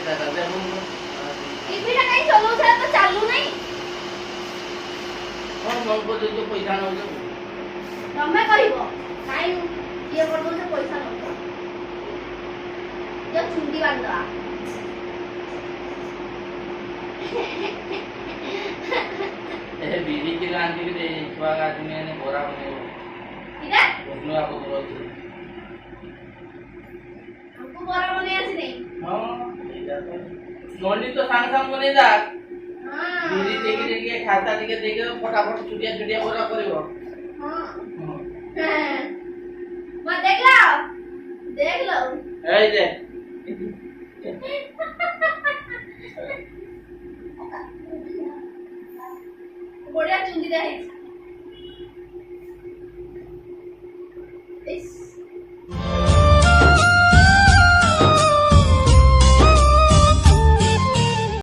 दादा देखून टीवी टा कहीं चलो से तो चालू नहीं कौन मन को जो पैसा न हो तमे कहबो काई ये कर दो से पैसा न जो चुंडी बांधवा ए बीड़ी की गांधी भी दे छुआ का आदमी ने बोरा बने इधर उसमें आपको बोला हमको बोरा बने ऐसे नहीं हां नोनी तो सांग सांग बने जा हां बीड़ी देके खाता देके फटाफट छुटिया छुटिया बोरा करिवो हां मत देख लो ए दे बढ़िया चुंडी दे